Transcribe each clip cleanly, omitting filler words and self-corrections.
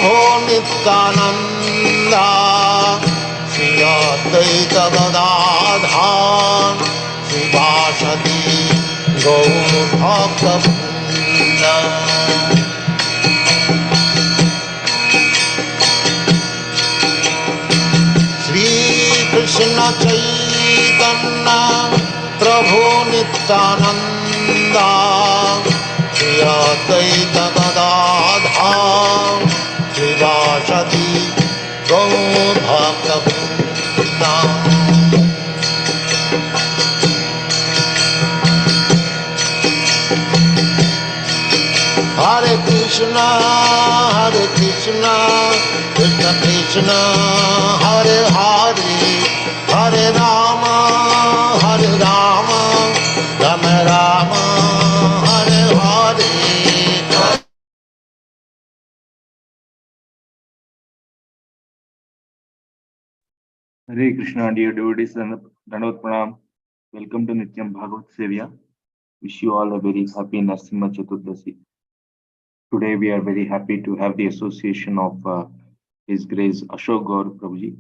प्रभो नित्यानंदा श्री अद्वैत गदाधर श्रीवासदि गौरभक्तवृंद। श्री कृष्ण चैतन्य प्रभु नित्यानंदा श्री अद्वैत गदाधर श्रीवासदि गौरभक्तवृंद। हरे कृष्ण कृष्ण कृष्ण हरे हरे, हरे Ram Ram Ram Hare Hare. Hare Krishna, dear devotees, Dandavat Pranam. Welcome to Nityam Bhagavata Sevaya. Wish you all a very happy Narasimha Chaturdasi. Today we are very happy to have the association of His Grace Ashoka Gaura Prabhuji.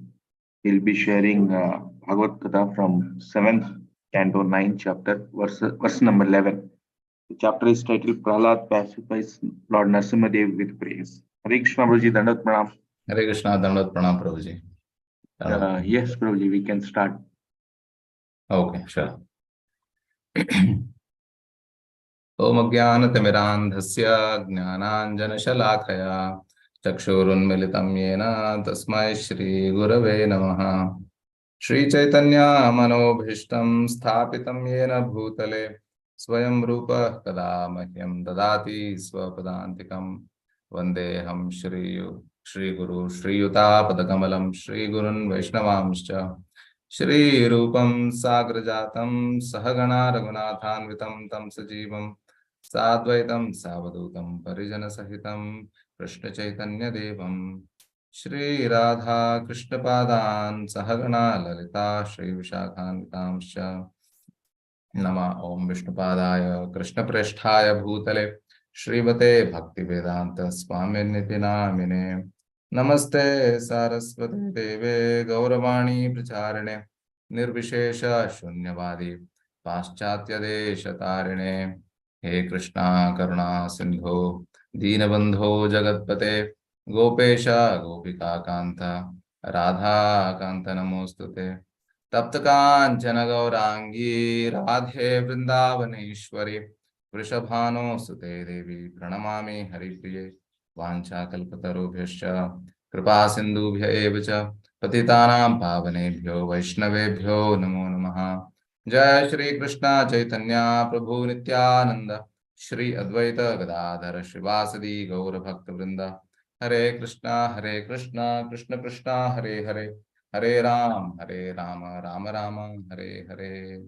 He'll be sharing Bhagavad Gita from 7th Canto 9th chapter, verse number 11. The chapter is titled Prahlad pacifies Lord Narasimha Dev with praise. Hare Krishna Prabhuji, Dandavat Pranam. Hare Krishna, Dandavat Pranam Prabhuji. Yes, Prabhuji, we can start. Okay, sure. Om Ajnanatimirandhasya Jnananjanashalakaya Chakshurunmilitam Yena Tasmai Shri Gurave Namaha. Shri Chaitanya Manobhishtam Sthapitam Yena Bhutale Swayam Rupa Kada Mahyam Dadati Swapadantikam Vandeham Shri Guru Shri Yuta Padakamalam Shri Gurun Vaishnavamscha Shri Rupam Sagrajatam Sahagana Raghunathanvitam Tam Sajivam Sadvaitam Savadutam Parijana Sahitam Krishna Chaitanya Devam Shri Radha Krishna Padan Sahagana Lalita Shri Vishakhanvitamscha Nama Om Vishnupadaya Krishna Presthaya Bhutale Shrivate Bhakti Vedanta Swami Niti Namine Namaste Saraswati Deve Gauravani Pracharine Nirvishesha Shunyavadi Paschatya Desha Tarine He Krishna Karuna Sindhu Deenabandho Jagatpate Gopesha Gopika Kanta Radha Kanta Namostute Taptakanchana Gaurangi Radhe Vrindavaneshwari Vrishabhano Sute Devi Pranamami Haripriye Vancha Kalpatarubhyascha Kripa Sindhubhya evacha Patitanam Pavanebhyo Vaishnavebhyo Namo Namaha. Jai Shri Krishna Chaitanya Prabhu Nityananda Shri Advaita Gadadhara Shrivasadi Gaura Bhakta Vrinda. Hare Krishna Krishna Krishna Hare Hare, Hare Ram Rama Rama Hare Hare.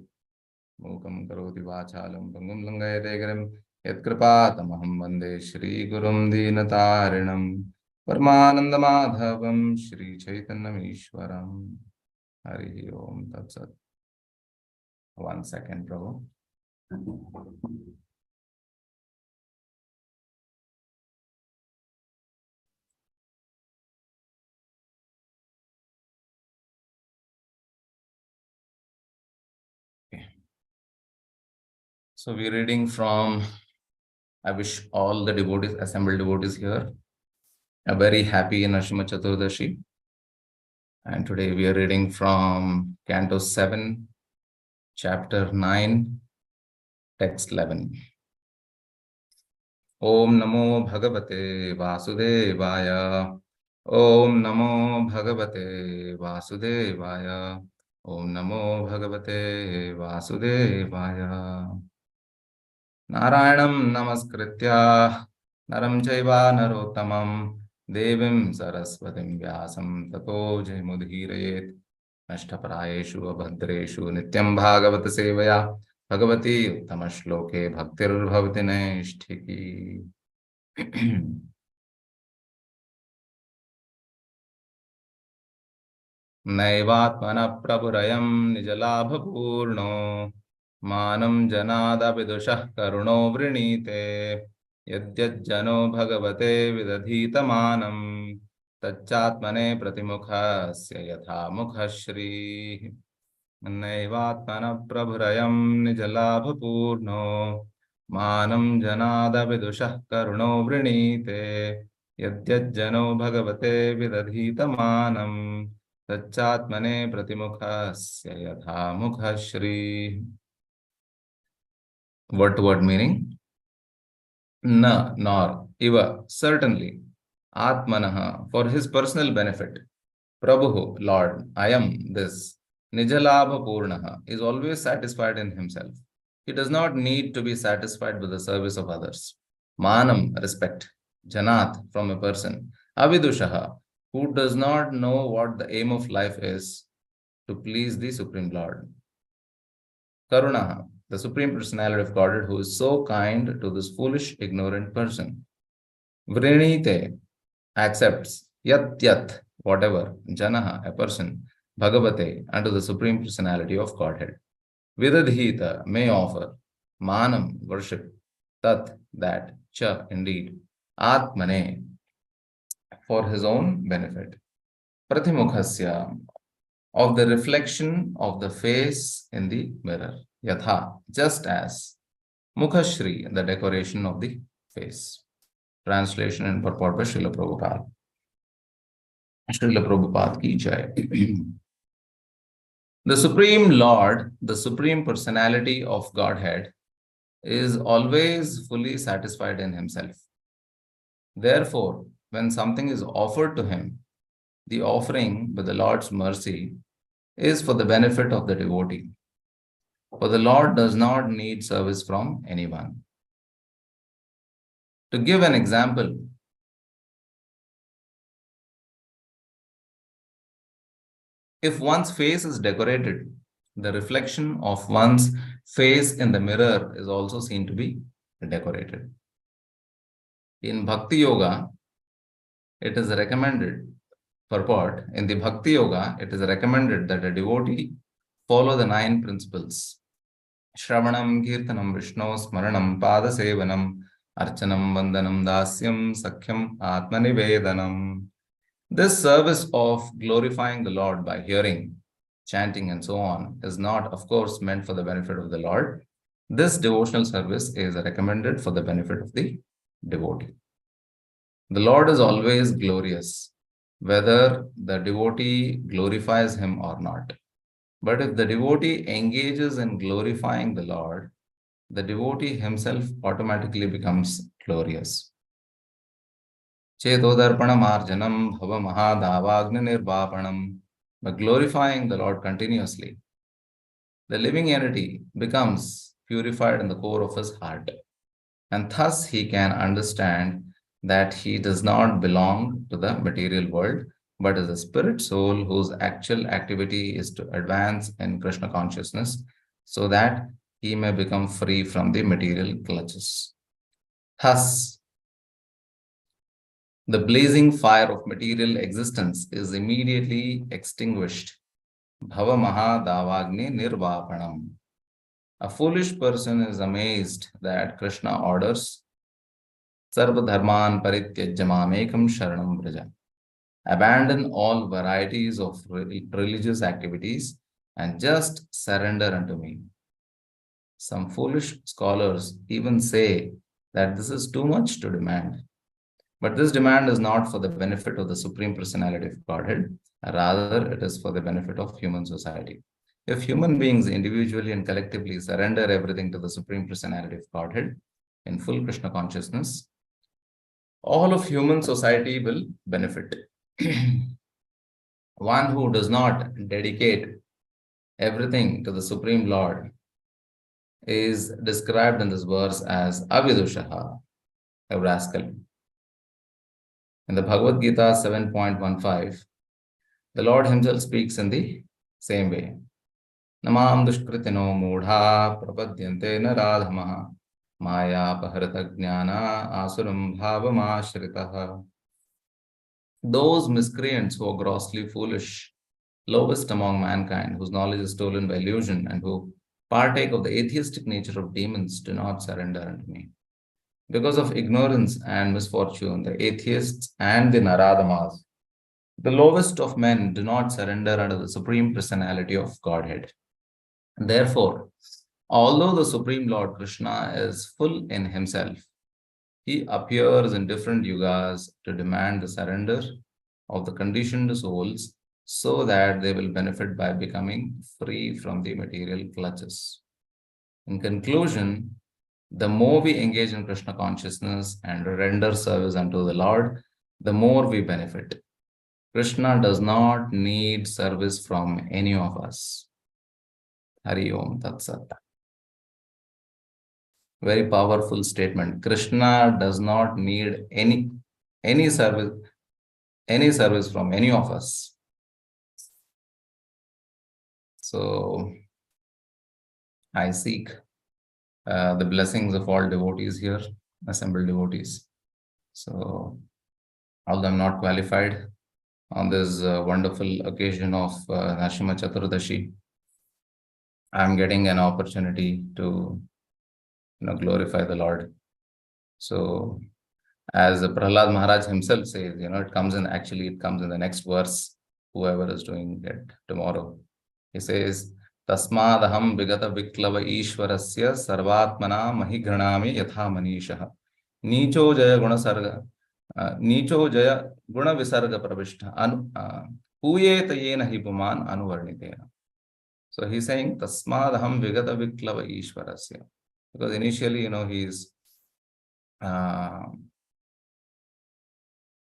Mukam karoti vachalam pangum langayate garam yatkripatamaham vande Shri Gurum Deenatarinam Paramananda Madhavam Shri Chaitanyam Ishwaram. Hari Om Tat Sat. 1 second, Prabhu. So we're reading from, I wish all the devotees, assembled devotees here, a very happy Narasimha Chaturdashi. And today we are reading from Canto 7, Chapter 9, Text 11. Om Namo Bhagavate Vasudevaya. Om Namo Bhagavate Vasudevaya. Om Namo Bhagavate Vasudevaya. Narayanam Namaskritya Naram Chaiva Narottamam Devim Saraswatim Vyasam Tato Jaimudhirayet Nashtaparayeshu Abhadreshu Nityam Bhagavata Sevaya Bhagavati Uttamashloke Bhaktir Bhavati Naishtiki. Naivatmana Prabhurayam Nijalabhapurno Manam Janada Vidushah Karuno Vrinite Yadyajjano Bhagavate Vidadhita Manam Tachatmane pratimukhasya yatha mukhashri naivatmana prabhurayam nijalabhapurno manam janada vidushah karuno vrinite yadyajjano bhagavate vidadhita manam tachatmane pratimukhasya yatha mukhashri. Word to word meaning: na, nor, iva, certainly, atmanaha, for his personal benefit, prabhu, Lord, I am this, nijalabha purnaha, is always satisfied in himself. He does not need to be satisfied with the service of others. Manam, respect, janat, from a person, avidushaha, who does not know what the aim of life is, to please the Supreme Lord. Karunaha, the Supreme Personality of Godhead, who is so kind to this foolish, ignorant person. Vrinite, accepts, yat, whatever, janaha, a person, bhagavate, unto the Supreme Personality of Godhead. Vidadhita, may offer, manam, worship, tat, that, cha, indeed, atmane, for his own benefit. Pratimukhasya, of the reflection of the face in the mirror. Yatha, just as. Mukhashri, the decoration of the face. Translation and purport by Srila Prabhupada. Srila Prabhupada ki jai. The Supreme Lord, the Supreme Personality of Godhead, is always fully satisfied in himself. Therefore, when something is offered to him, the offering with the Lord's mercy is for the benefit of the devotee. For the Lord does not need service from anyone. To give an example, if one's face is decorated, the reflection of one's face in the mirror is also seen to be decorated. In Bhakti Yoga, it is recommended, purport, in the Bhakti Yoga, it is recommended that a devotee follow the 9 principles. Shravanam, Kirtanam, Vishnu, Smaranam, Padasevanam, Archanam, Vandanam, Dasyam, Sakhyam, Atmanivedanam. This service of glorifying the Lord by hearing, chanting, and so on is not, of course, meant for the benefit of the Lord. This devotional service is recommended for the benefit of the devotee. The Lord is always glorious, whether the devotee glorifies him or not. But if the devotee engages in glorifying the Lord, the devotee himself automatically becomes glorious. Chetodarpanam arjanam bhava mahadavagni nirvapanam. By glorifying the Lord continuously, the living entity becomes purified in the core of his heart. And thus he can understand that he does not belong to the material world, but is a spirit soul whose actual activity is to advance in Krishna consciousness so that he may become free from the material clutches. Thus, the blazing fire of material existence is immediately extinguished. Bhava mahadavagni nirvapanam. A foolish person is amazed that Krishna orders Sarva dharman parityajya mamekam sharanam vraja. Abandon all varieties of religious activities and just surrender unto me. Some foolish scholars even say that this is too much to demand. But this demand is not for the benefit of the Supreme Personality of Godhead, rather it is for the benefit of human society. If human beings individually and collectively surrender everything to the Supreme Personality of Godhead in full Krishna consciousness, all of human society will benefit. One who does not dedicate everything to the Supreme Lord is described in this verse as avidushaha, a rascal. In the Bhagavad Gita 7.15, the Lord himself speaks in the same way. Namam dushkritino mudha prapadyante naradhamaha maya paharata jnana asuram bhavamashritaha. Those miscreants who are grossly foolish, lowest among mankind, whose knowledge is stolen by illusion and who partake of the atheistic nature of demons, do not surrender unto me. Because of ignorance and misfortune, the atheists and the Naradamas The lowest of men do not surrender under the Supreme Personality of Godhead. Therefore, although the Supreme Lord Krishna is full in himself, he appears in different yugas to demand the surrender of the conditioned souls so that they will benefit by becoming free from the material clutches. In conclusion, the more we engage in Krishna consciousness and render service unto the Lord, the more we benefit. Krishna does not need service from any of us. Hari Om Tat Sat. Very powerful statement. Krishna does not need any service from any of us. So I seek the blessings of all devotees here, assembled devotees. So although I'm not qualified on this wonderful occasion of Narasimha Chaturdashi, I'm getting an opportunity to glorify the Lord. So as Prahlad Maharaj himself says, it comes in the next verse, whoever is doing it tomorrow. He says, Tasmadaham vigata viklava ishwarasya sarvatmana mahigranami yatha manishaha. Nicho jaya guna visarga pravishta puyeta yena hipuman anuvarnitena. So he's saying, Tasmadaham vigata viklava ishwarasya. Because initially, he's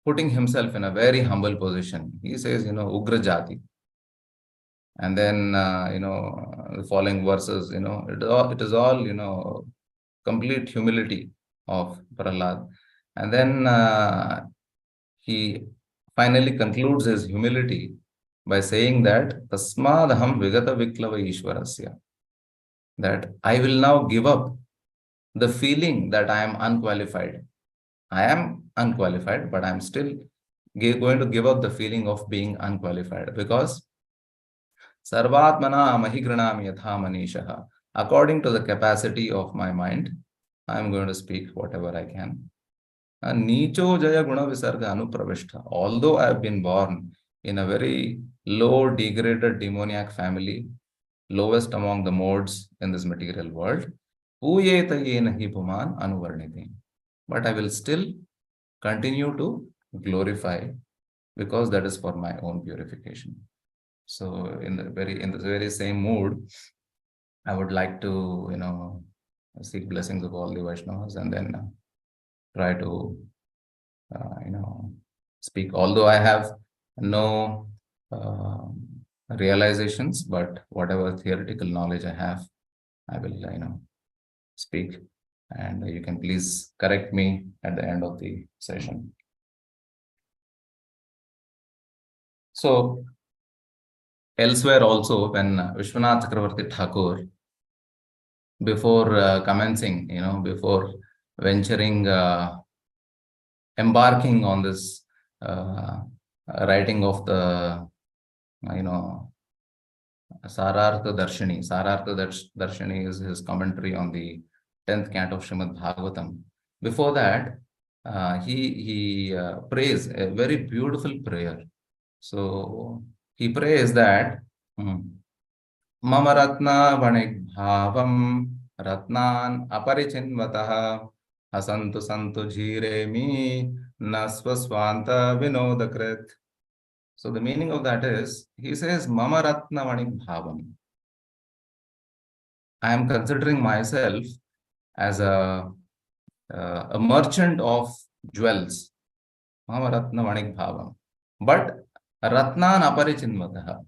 putting himself in a very humble position. He says, Ugra Jati. And then, the following verses, it is all, complete humility of Prahlad. And then he finally concludes his humility by saying that, Tasmadaham vigata viklava ishwarasya. That I will now give up the feeling that I am unqualified. I am unqualified, but I'm still going to give up the feeling of being unqualified, because Sarvatmana mahigranami yatha manishaha. According to the capacity of my mind, I'm going to speak whatever I can. Nicho jaya guna visarga anupravishta. Although I've been born in a very low, degraded, demoniac family, lowest among the modes in this material world, puyeta yena hipuman anuvarniti. But I will still continue to glorify, because that is for my own purification. So in this very same mood, I would like to seek blessings of all the Vaishnavas, and then try to speak. Although I have no realizations, but whatever theoretical knowledge I have, I will speak. And you can please correct me at the end of the session. So elsewhere also, when Vishwanath Chakravarti Thakur, before commencing, before venturing, embarking on this writing of the, Sarartha Darshani is his commentary on the 10th canto of Srimad Bhagavatam. Before that, he prays a very beautiful prayer. So he prays that Mama Ratna Vanik Bhavam Ratnan Aparichinvataha Hasantu Santu Jhiremi Nasvaswanta Vinodakrit. So the meaning of that is, he says, Mama Ratna Vanik Bhavam. I am considering myself as a merchant of jewels. Mama Ratna Vanik Bhavam. But Ratnan Aparichinvataha.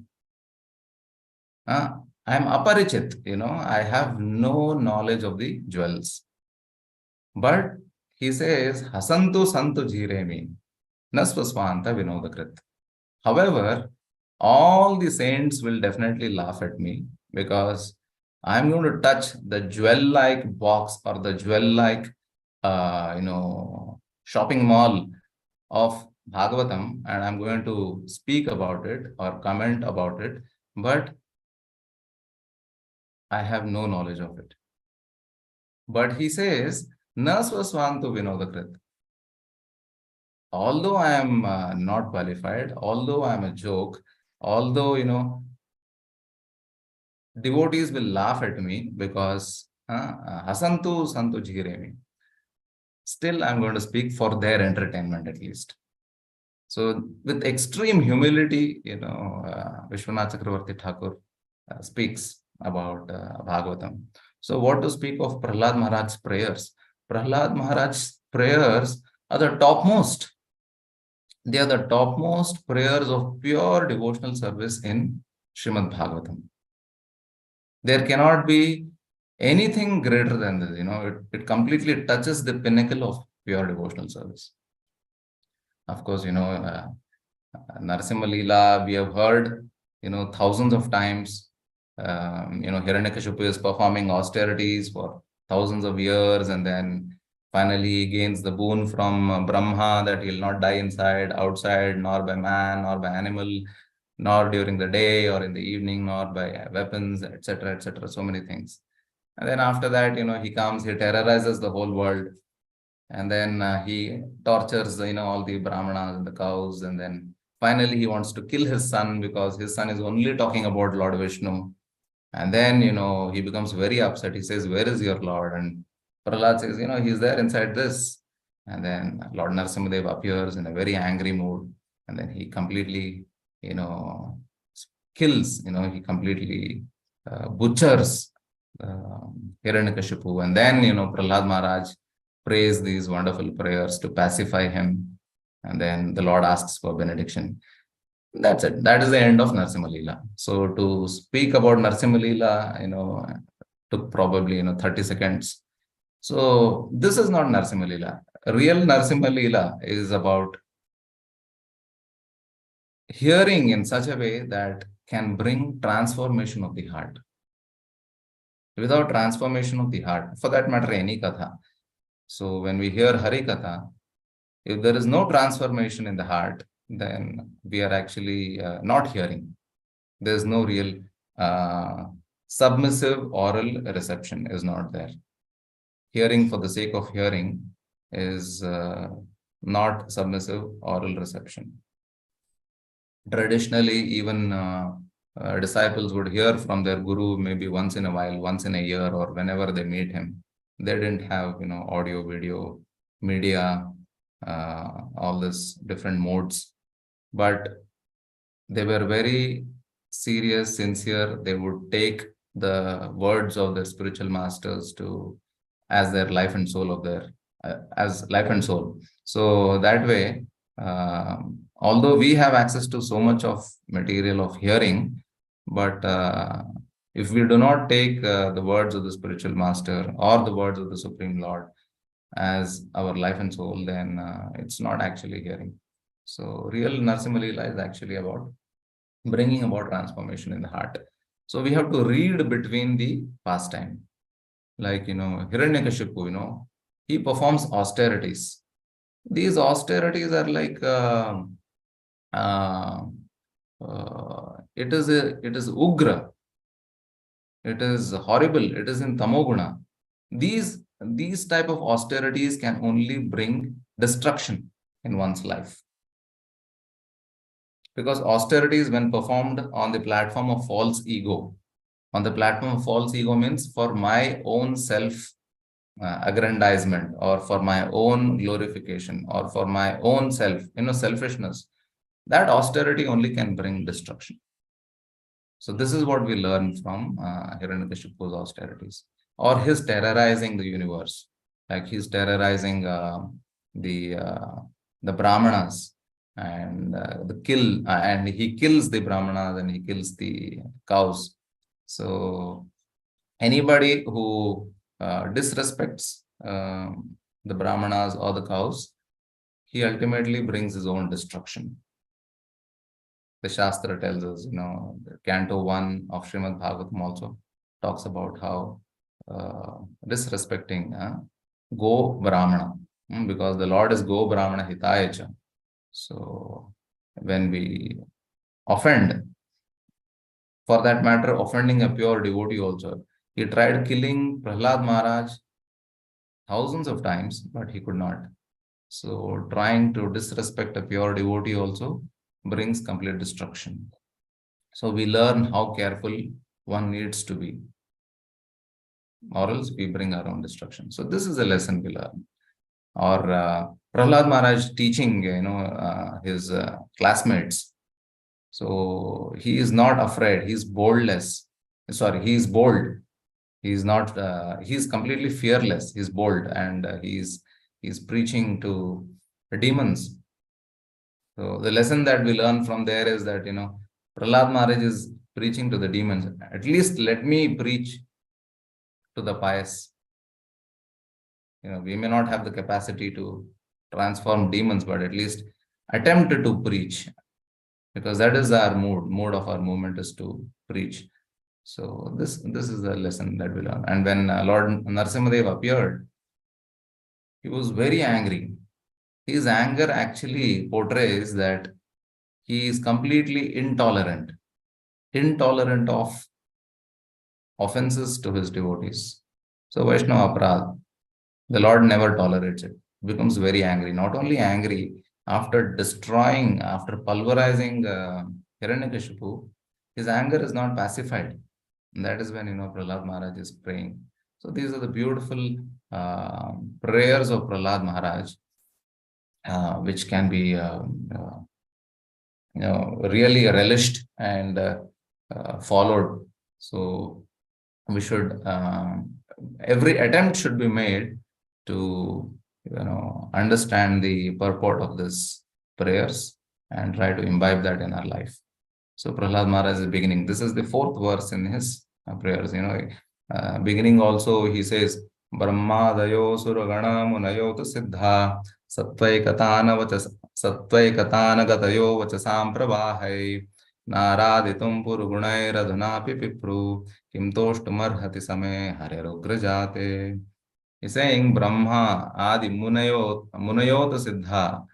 I am aparichit, I have no knowledge of the jewels. But he says, Hasantu Santu Jiremi, Nasvaswanta Vinodakrit. However, all the saints will definitely laugh at me, because I'm going to touch the jewel-like box or the jewel-like, shopping mall of Bhagavatam, and I'm going to speak about it or comment about it, but I have no knowledge of it. But he says, Na swasvantu vinodakrit. although I am not qualified, although I am a joke, although, devotees will laugh at me because hasantu santu jhiremi, still I'm going to speak for their entertainment at least. So with extreme humility, Vishwanath Chakravarti Thakur speaks about Bhagavatam. So what to speak of Prahlad Maharaj's prayers? Prahlad Maharaj's prayers are the topmost. They are the topmost prayers of pure devotional service in Srimad Bhagavatam. There cannot be anything greater than this. It completely touches the pinnacle of pure devotional service. Of course, Narasimha Leela, we have heard, thousands of times. Hiranyakashipu is performing austerities for thousands of years, and then finally he gains the boon from Brahma that he will not die outside, nor by man, nor by animal, nor during the day or in the evening, nor by weapons, etc., etc. So many things. And then after that, he comes, he terrorizes the whole world. And then he tortures, all the brahmanas and the cows. And then finally he wants to kill his son because his son is only talking about Lord Vishnu. And then, he becomes very upset. He says, "Where is your Lord?" And Prahlad says, "He's there inside this." And then Lord Narasimhadev appears in a very angry mood. And then he completely, kills, he completely butchers Hiranyakashipu. And then, Prahlad Maharaj prays these wonderful prayers to pacify him. And then the Lord asks for benediction. That's it. That is the end of Narasimha Leela. So to speak about Narasimha Leela, took probably 30 seconds. So this is not Narasimha Leela. Real Narasimha Leela is about hearing in such a way that can bring transformation of the heart. Without transformation of the heart, for that matter, any katha. So when we hear Hari Katha, if there is no transformation in the heart, then we are actually not hearing. There is no real submissive oral reception is not there. Hearing for the sake of hearing is not submissive oral reception. Traditionally, even disciples would hear from their guru maybe once in a while, once in a year, or whenever they meet him. They didn't have, audio, video, media, all these different modes. But they were very serious, sincere. They would take the words of their spiritual masters as their life and soul of their, as life and soul. So that way, although we have access to so much of material of hearing, but if we do not take the words of the spiritual master or the words of the Supreme Lord as our life and soul, then it's not actually hearing. So real Narasimha Leela is actually about bringing about transformation in the heart. So we have to read between the pastime. Like, Hiranyakashipu, he performs austerities. These austerities are like, it is ugra. It is horrible. It is in tamoguna. These type of austerities can only bring destruction in one's life. Because austerities, when performed on the platform of false ego, means for my own self aggrandizement, or for my own glorification, or for my own self, selfishness, that austerity only can bring destruction. So this is what we learn from Hiranyakashipu's austerities, or his terrorizing the universe. Like he's terrorizing the Brahmanas, and and he kills the Brahmanas and he kills the cows. So anybody who disrespects the Brahmanas or the cows, he ultimately brings his own destruction. The Shastra tells us, Canto 1 of Srimad Bhagavatam also talks about how disrespecting Go Brahmana, because the Lord is Go Brahmana Hitayacha. So when we offend, for that matter, offending a pure devotee also, he tried killing Prahlad Maharaj thousands of times, but he could not. So trying to disrespect a pure devotee also brings complete destruction. So we learn how careful one needs to be, or else we bring our own destruction. So this is a lesson we learn. Or Prahlad Maharaj teaching, his classmates. So he is not afraid. He is boldless. Sorry, he is bold. He is not. He is completely fearless. He is bold, and he is preaching to demons. So the lesson that we learn from there is that Prahlad Maharaj is preaching to the demons. At least let me preach to the pious. We may not have the capacity to transform demons, but at least attempt to preach, because that is our mood of our movement is to preach. So this is the lesson that we learn. And when Lord Narasimhadev appeared, he was very angry. His anger actually portrays that he is completely intolerant of offenses to his devotees. So Vaishnava Aparadha, the Lord never tolerates it. Becomes very angry. Not only angry, after pulverizing Hiranyakashipu, his anger is not pacified. And that is when Prahlad Maharaj is praying. So these are the beautiful prayers of Prahlad Maharaj, which can be really relished and followed. So we should every attempt should be made to understand the purport of this prayers and try to imbibe that in our life. So Prahlad Maharaj is beginning. This is the fourth verse in his prayers. Beginning also he says, Brahmadayo suragana munayo tu siddha sattvaikatana vachasam prabhahai naraditum purgunairadunapi pipru kim toshtumarhati same harirugrajate. He's saying Brahma adi munayot siddha.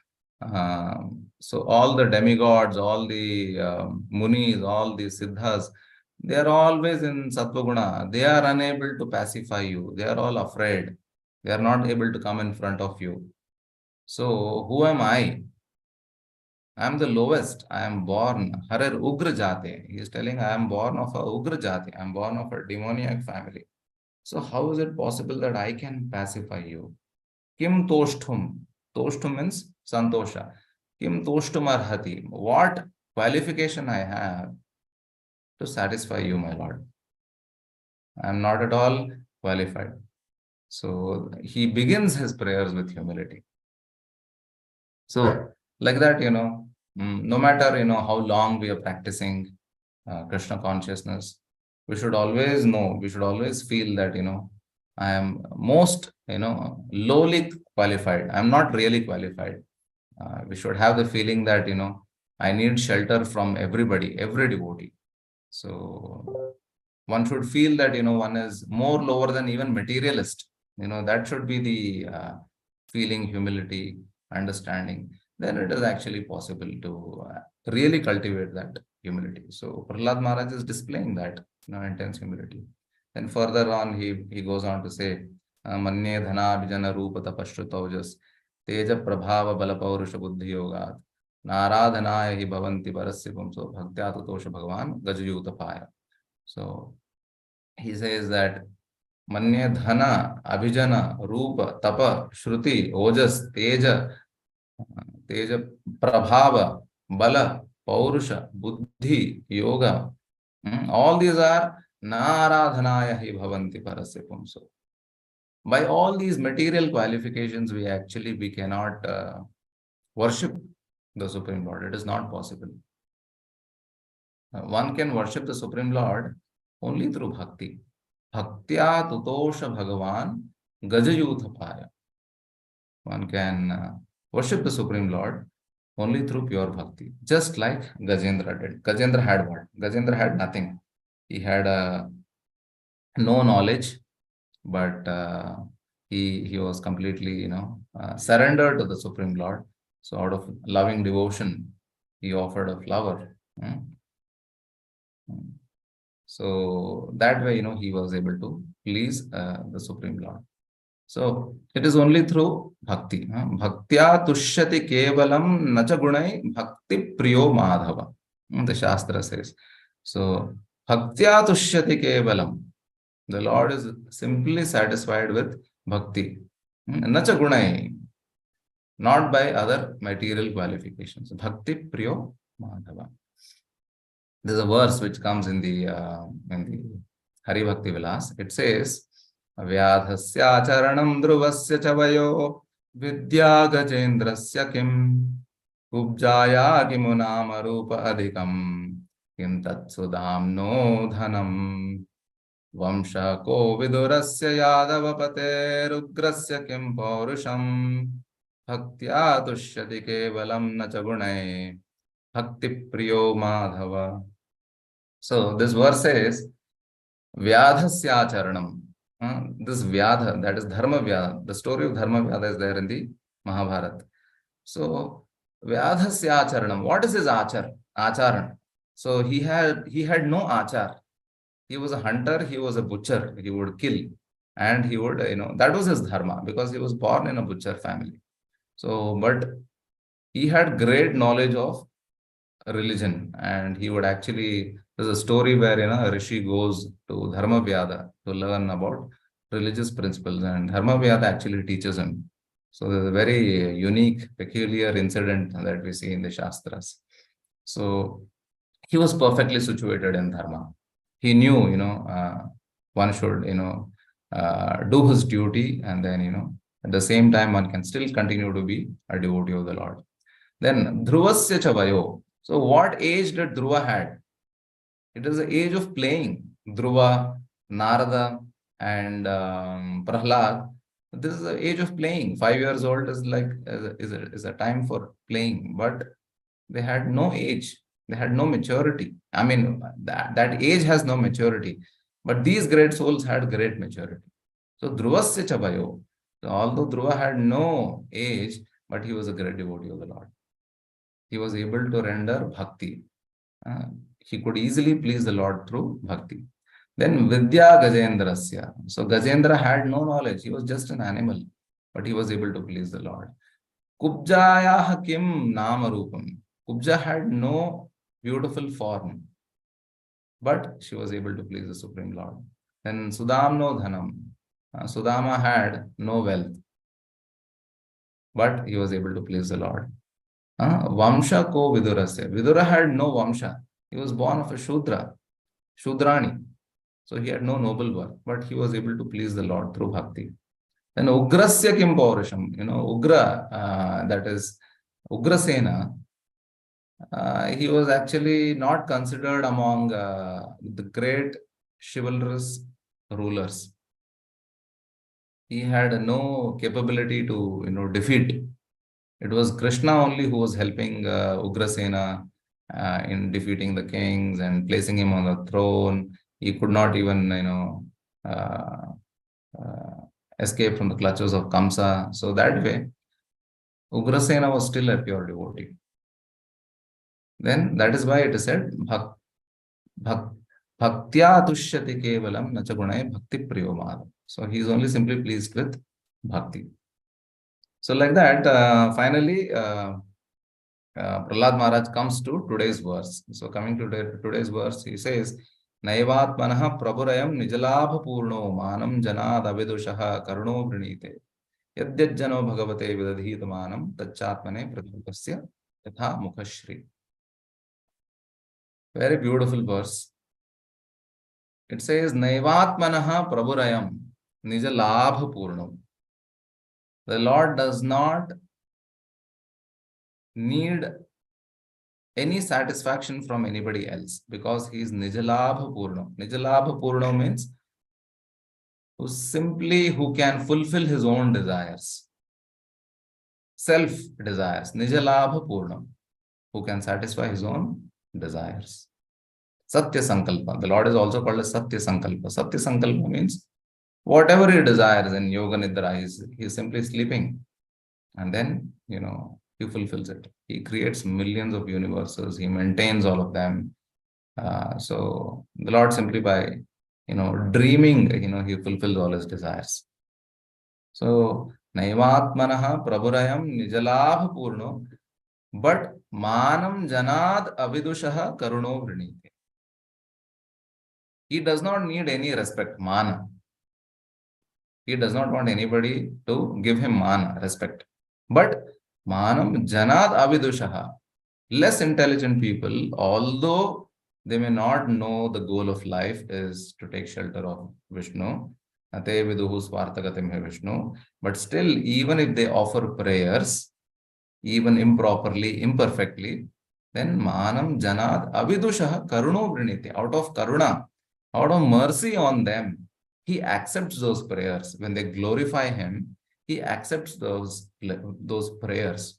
So all the demigods, all the munis, all the siddhas, they are always in Sattva-guna. They are unable to pacify you. They are all afraid. They are not able to come in front of you. So who am I? I am the lowest. I am born. Harer Ugra Jate. He is telling I am born of a Ugra Jati. I am born of a demoniac family. So how is it possible that I can pacify you? Kim Toshtum. Toshtum means Santosha. Kim Toshtum Arhati. What qualification I have to satisfy you, my Lord? I am not at all qualified. So he begins his prayers with humility. So like that, no matter, how long we are practicing Krishna consciousness, we should always know, we should always feel that, I am most, lowly qualified. I'm not really qualified. We should have the feeling that, I need shelter from everybody, every devotee. So one should feel that, one is more lower than even materialist. That should be the feeling, humility, understanding. Then it is actually possible to really cultivate that humility. So Prahlad Maharaj is displaying that, intense humility. Then further on, he goes on to say, Manye dhana vijana rupa tapashrutojas teja prabhava bala paurusha buddhi yogat naradhanaya hi bhavanti parasya pumso bhaktya tutosha bhagavan gajayutapaya. So he says that Manye dhana abhijana rupa tapa shruti ojas teja prabhava bala paurusha buddhi yoga. All these are naradhanaya hi bhavanti parasya pumso. By all these material qualifications, we cannot worship the Supreme Lord. It is not possible. One can worship the Supreme Lord only through bhakti. Bhaktya tutosha bhagavan gajayuthapaya. One can worship the Supreme Lord only through pure bhakti. Just like Gajendra did. Gajendra had what? Gajendra had nothing. He had no knowledge, but he was completely, surrendered to the Supreme Lord. So out of loving devotion, he offered a flower. So that way, he was able to please the Supreme Lord. So it is only through bhakti. Bhaktya tushyati kevalam nacha gunai bhakti priyo madhava. The Shastra says. So bhaktya tushyati kevalam. The Lord is simply satisfied with bhakti. Nacha gunai. Not by other material qualifications. Bhakti priyo madhava. There's a verse which comes in the Hari Bhakti Vilas. It says, Vyadhasya charanam dhruvasya chavayo vidya gajendrasya kim kubjaya kimunama rupa adhikam kim tatsudamno dhanam vamsha ko vidurasya yadavapate rugrasya kim paurusham bhaktya tushyati kevalam nacha gunai bhakti priyo madhava. So this verse says, Vyadhasya charanam. This Vyadha, that is Dharma Vyadha. The story of Dharma Vyadha is there in the Mahabharata. So Vyadhasya charanam. What is his acharan? So he had no achar. He was a hunter, he was a butcher, he would kill. And he would, that was his dharma because he was born in a butcher family. So, but he had great knowledge of religion, and he would actually, there's a story where Rishi goes to Dharma Vyada to learn about religious principles, and Dharma Vyada actually teaches him. So there's a very unique, peculiar incident that we see in the Shastras. So he was perfectly situated in Dharma. He knew, one should, do his duty, and then, at the same time, one can still continue to be a devotee of the Lord. Then Dhruvasya Chavayo. So what age did Dhruva had? It is the age of playing. Dhruva, Narada, and Prahlad. This is the age of playing. 5 years old is like is a time for playing, but they had no age. They had no maturity. I mean, that age has no maturity. But these great souls had great maturity. So Dhruvasya Chavayo. So although Dhruva had no age, but he was a great devotee of the Lord. He was able to render bhakti. He could easily please the Lord through bhakti. Then Vidya Gajendrasya. So Gajendra had no knowledge. He was just an animal, but he was able to please the Lord. Kubjaya kim namarupam. Kubja had no beautiful form, but she was able to please the Supreme Lord. Then Sudamno Dhanam. Sudama had no wealth, but he was able to please the Lord. Vamsha ko Vidurasya. Vidura had no Vamsha. He was born of a Shudra, Shudrani. So he had no noble birth, but he was able to please the Lord through bhakti. Then Ugrasya kim Paurisham. Ugra, that is Ugrasena. He was actually not considered among the great chivalrous rulers. He had no capability to defeat. It was Krishna only who was helping Ugrasena in defeating the kings and placing him on the throne. He could not even escape from the clutches of Kamsa. So that way, Ugrasena was still a pure devotee. Then that is why it is said, Bhaktya tushyati kevalam nacha gunai bhakti priyo madhava. So he is only simply pleased with bhakti. So like that, finally, Prahlad Maharaj comes to today's verse. So coming to today's verse, he says, Naivatmanaha prabhurayam nijalabha purno manam janad avidushaha karno vrinite yadyajjano bhagavate vidadhita manam tachatmane pradhukasya yatha mukhashri. Very beautiful verse. It says, Naivatmanaha prabhurayam nijalabha purno. The Lord does not need any satisfaction from anybody else because he is Nijalabha Purno. Nijalabha Purno means who can fulfill his own desires, self desires. Nijalabha Purno, who can satisfy his own desires. Satya Sankalpa. The Lord is also called as Satya Sankalpa. Satya Sankalpa means whatever he desires in Yoga Nidra, he is simply sleeping. And then, he fulfills it. He creates millions of universes. He maintains all of them. So the Lord simply by, dreaming, he fulfills all his desires. So, Naivatmanaha Prabhurayam Nijalabha Purno, but Manam Janad Avidushaha Karuno Vrinite. He does not need any respect, mana. He does not want anybody to give him mana, respect. But Manam Janad Avidushaha, less intelligent people, although they may not know the goal of life is to take shelter of Vishnu, Ate Viduhu Swartagatim He Vishnu, but still, even if they offer prayers, even improperly, imperfectly, then Manam Janad Avidushaha Karuno Vriniti, out of Karuna, out of mercy on them, he accepts those prayers. When they glorify him, he accepts those prayers.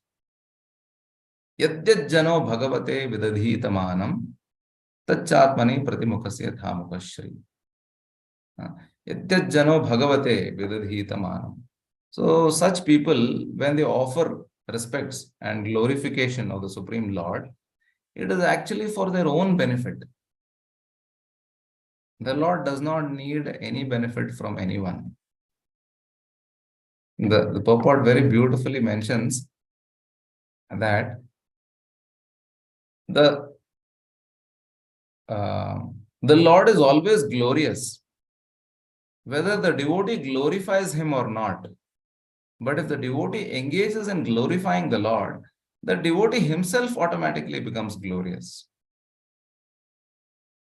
Yadyajjano Bhagavate Vidadhita Manam Tachatmani Pratimukhasya Thamukashri. Yadyajjano Bhagavate Vidadhita Manam. So such people, when they offer respects and glorification of the Supreme Lord, it is actually for their own benefit. The Lord does not need any benefit from anyone. The purport very beautifully mentions that the Lord is always glorious, whether the devotee glorifies him or not. But if the devotee engages in glorifying the Lord, the devotee himself automatically becomes glorious.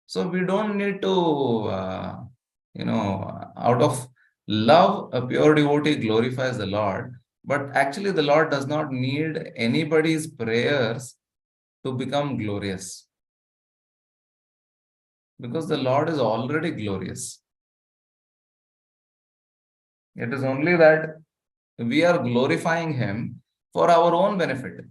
So we don't need to, out of love, a pure devotee glorifies the Lord. But actually, the Lord does not need anybody's prayers to become glorious, because the Lord is already glorious. It is only that we are glorifying him for our own benefit.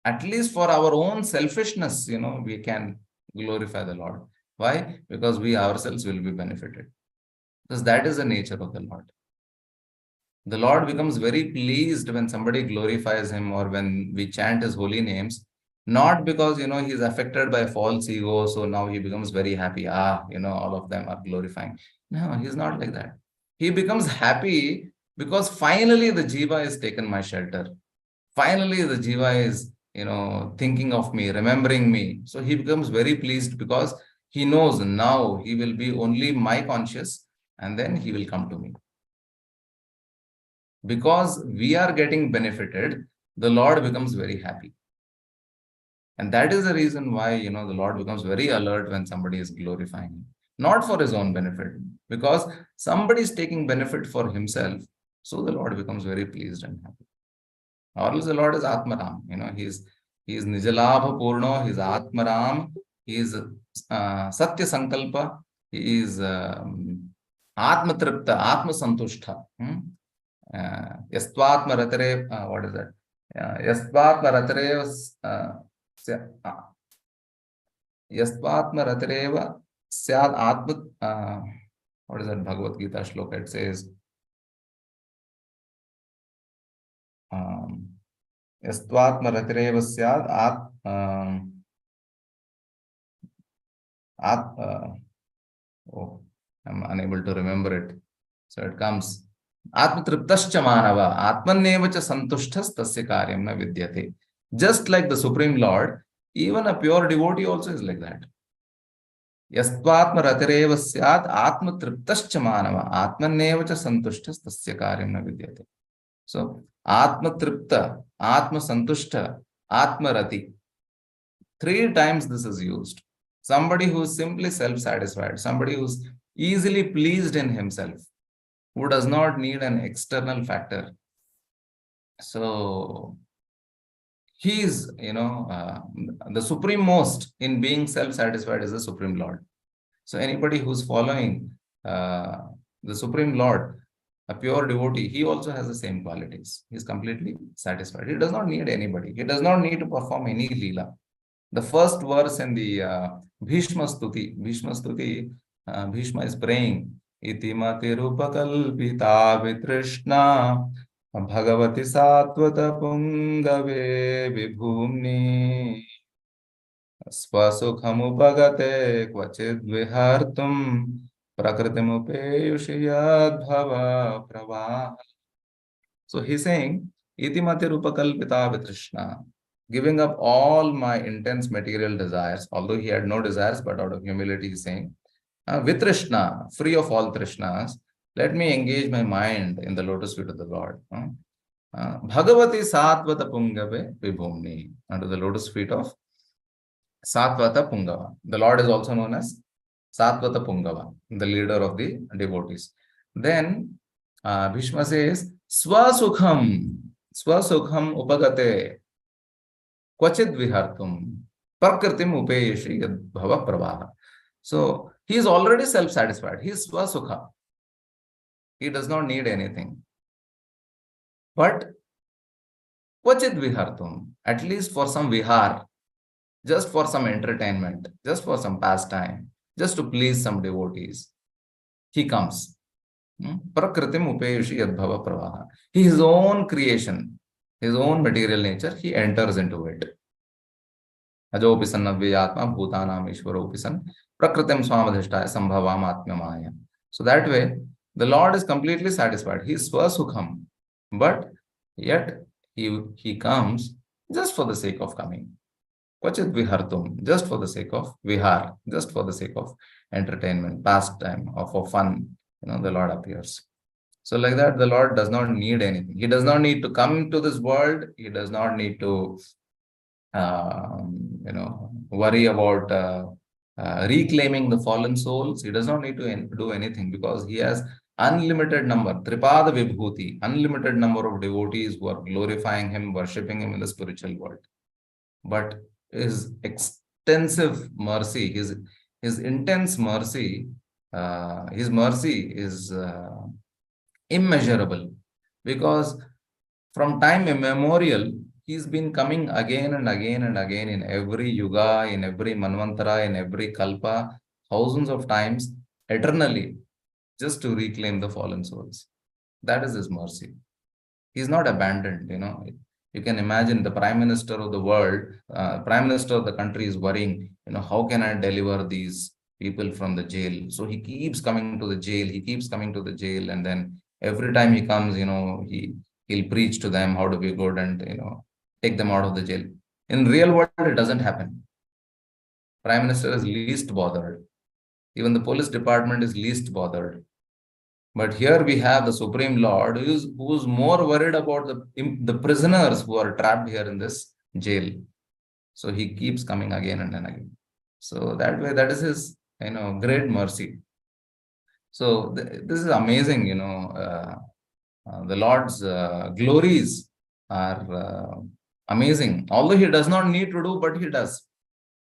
At least for our own selfishness, we can glorify the Lord. Why? Because we ourselves will be benefited. Because that is the nature of the Lord. The Lord becomes very pleased when somebody glorifies him or when we chant his holy names, not because, he's affected by false ego, so now he becomes very happy. All of them are glorifying. No, he's not like that. He becomes happy because finally the jiva is taken my shelter. Finally the jiva is, thinking of me, remembering me. So he becomes very pleased because he knows now he will be only my conscious and then he will come to me. Because we are getting benefited, the Lord becomes very happy. And that is the reason why, the Lord becomes very alert when somebody is glorifying him. Not for his own benefit, because somebody is taking benefit for himself. So the Lord becomes very pleased and happy. Or else the Lord is Atmaram. He is Nijalabha Purno, he is Atmaram, he is Satya Sankalpa, he is Atmatripta, Atma Santushta. Yastvatma Ratare, what is that? Yastvatma Ratare, Yastvatma Ratareva Syad Atma, what is that Bhagavad Gita shloka? It says, Yastvatma Ratareva Syad I'm unable to remember it. So it comes, Atmatriptascha Manava, Atmanevacha Santushtas Tasya Karyam na Vidyate. Just like the Supreme Lord, even a pure devotee also is like that. Yastvatma Ratareva Syad Atmatriptascha Manava, Atmanevacha Santushtas Tasya Karyam na Vidyate. So, Atmatripta, Atma Santushta, Atmarati. 3 times this is used. Somebody who is simply self-satisfied, somebody who is easily pleased in himself, who does not need an external factor. So, he is, the supreme most in being self-satisfied is the Supreme Lord. So, anybody who's following the Supreme Lord, a pure devotee, he also has the same qualities. He is completely satisfied. He does not need anybody. He does not need to perform any leela. The first verse in the Bhishma Stuti, Bhishma is praying, Iti matirupakalpita vitrishna Bhagavati satvata pungave vibhumni Swasukhamupagate kvachid vihartum prakritimupeyushi yadbhava pravaha. So he's saying, iti mati rupakalpita vitrishna, giving up all my intense material desires, although he had no desires, but out of humility he's saying, vitrishna, free of all trishnas, let me engage my mind in the lotus feet of the Lord. Bhagavati Satvata Pungave Vibhumni, under the lotus feet of Satvata Pungava. The Lord is also known as Satvata Pungava, the leader of the devotees. Then Bhishma says, Swasukham upagate Kvachid Vihartum Prakritim Upeyeshi Yadbhava Pravaha. So he is already self-satisfied. He is Swasukha. He does not need anything. But Kvachid Vihartum, at least for some vihar, just for some entertainment, just for some pastime, just to please some devotees, he comes. Prakritim Upeyeshi Yadbhava Pravaha. His own creation, his own material nature, he enters into it. Ajopi sannavyatma bhutanam ishvaropi san prakritim swamadhishtaya sambhavam atmamaya. So that way, the Lord is completely satisfied. He is swasukham. But yet, he comes just for the sake of coming. Kvachit vihartum, just for the sake of vihar, just for the sake of entertainment, pastime, or for fun, the Lord appears. So like that, the Lord does not need anything. He does not need to come to this world. He does not need to, worry about reclaiming the fallen souls. He does not need to do anything because he has unlimited number, Tripada Vibhuti, unlimited number of devotees who are glorifying him, worshipping him in the spiritual world. But his extensive mercy, his intense mercy, his mercy is immeasurable, because from time immemorial, he's been coming again and again and again in every yuga, in every manvantara, in every kalpa, thousands of times, eternally, just to reclaim the fallen souls. That is his mercy. He's not abandoned, You can imagine the prime minister of the world, prime minister of the country is worrying, how can I deliver these people from the jail? So he keeps coming to the jail, and then every time he comes, he'll preach to them how to be good and, take them out of the jail. In real world, it doesn't happen. Prime minister is least bothered. Even the police department is least bothered. But here we have the Supreme Lord who's more worried about the prisoners who are trapped here in this jail. So he keeps coming again and again. So that way, that is his, great mercy. So this is amazing, the Lord's glories are amazing. Although he does not need to do, but he does.